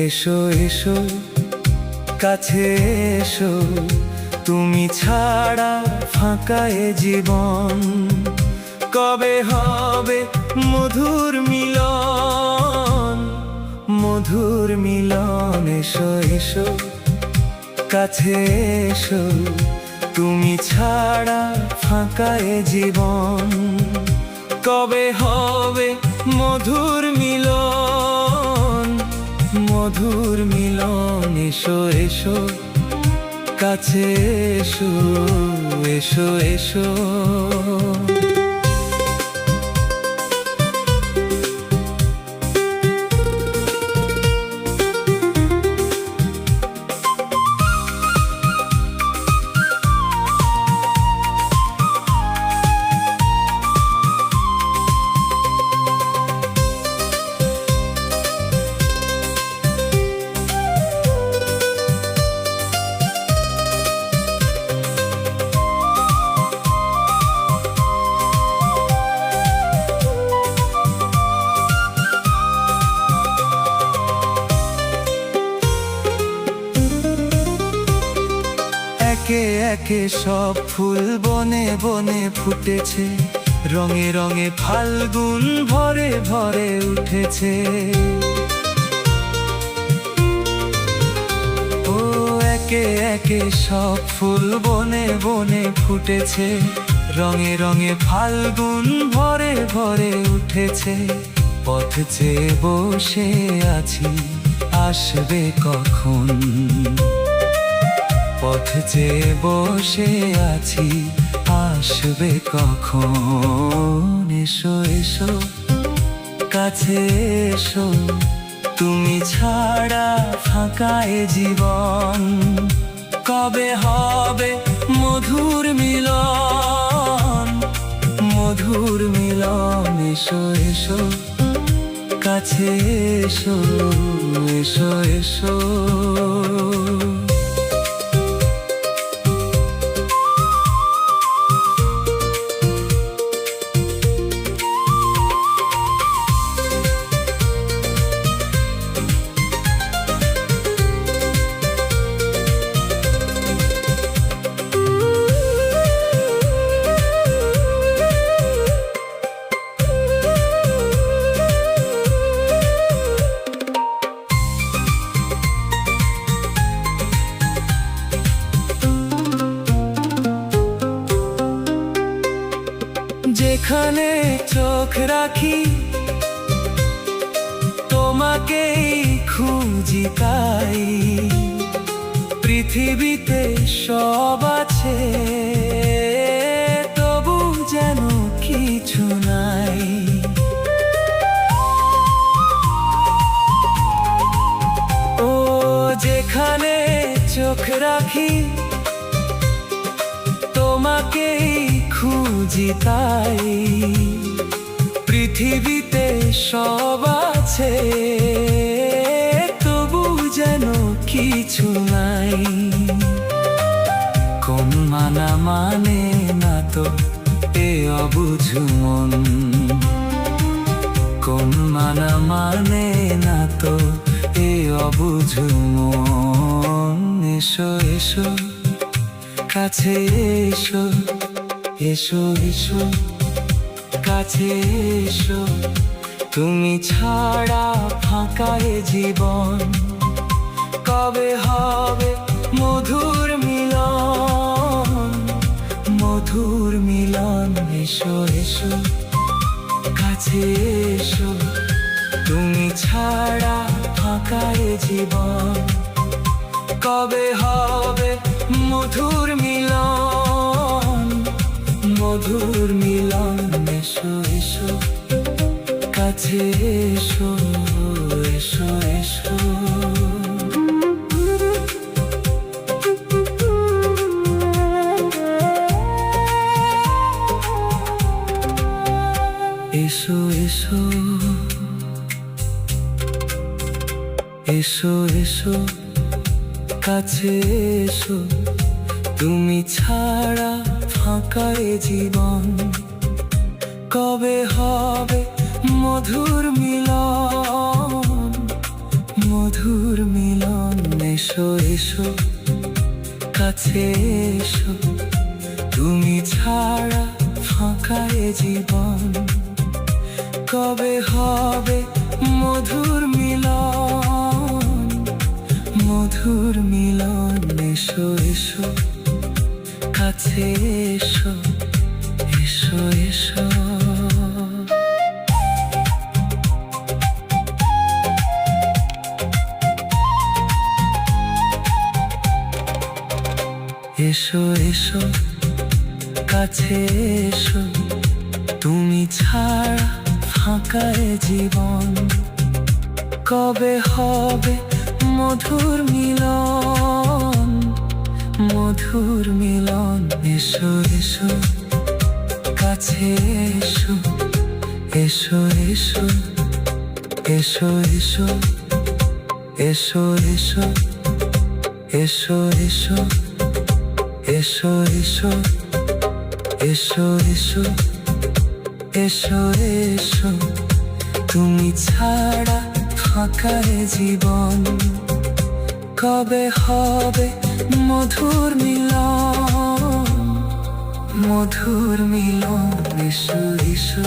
এসো এসো কাছে এসো, তুমি ছাড়া ফাঁকা এ জীবন। কবে হবে মধুর মিলন, মধুর মিলন। এসো এসো কাছে এসো, তুমি ছাড়া ফাঁকা এ জীবন। কবে হবে মধুর মিলন, মধুর মিলন। এসো এসো কাছে এসো, এসো এসো। একে একে সব ফুল বনে বনে ফুটেছে, রঙে রঙে ফাল্গুন ভরে ভরে উঠেছে। ও একে একে সব ফুল বনে বনে ফুটেছে, রঙে রঙে ফাল্গুন ভরে ভরে উঠেছে। পথ চেয়ে বসে আছি, আসবে কখন। পথ চেয়ে বসে আছি, আসবে কখন। এসো এসো কাছে এসো, তুমি ছাড়া ফাঁকা এ জীবন। কবে হবে মধুর মিলন, মধুর মিলন। এসো এসো কাছে এসো, এসো এসো। যেখানে চোখ রাখি তোমাকেই খুঁজি, তাই পৃথিবীতে সব আছে, তবু যেন কিছু নাই। ও যেখানে চোখ রাখি তোমাকেই খুঁজি, তাই পৃথিবীতে সব আছে, তবু যেন কিছু নাই। কোন মানা মানে না তো এ অবুঝ মন, কোন মানা মানে না তো এ অবুঝ মন। এসো এসো কাছে এসো, এসো এসো কাছে এসো, তুমি ছাড়া ফাঁকা এ জীবন। কবে হবে মধুর মিলন, মধুর মিলন। এসো এসো কাছে এসো, তুমি ছাড়া ফাঁকা এ জীবন। কবে হবে মধুর মিলন, মধুর মিলন। এসো এসো কাছে এসো, এসো এসো। এসো এসো, এসো এসো কাছে এসো, তুমি ছাড়া ফাঁকা এ জীবন। কবে হবে মধুর মিলন, মধুর কাছে এসো, তুমি ছাড়া ফাঁকা এ জীবন। কবে হবে মধুর মিলন, মধুর মিলন। এসো এসো, কাছে এসো, এসো এসো। এসো এসো, কাছে এসো, তুমি ছাড়া ফাঁকা এ জীবন। কবে হবে মধুর মিলন, মধুর মিলন। এসো এসো, কাছে এসো, এসো এসো, এসো এসো, এসো এসো, এসো এসো, এসো এসো, এসো এসো, এসো এসো, তুমি ছাড়া ফাঁকা এ জীবন। কবে হবে মধুর মিলন, মধুর মিলন। এসো এসো।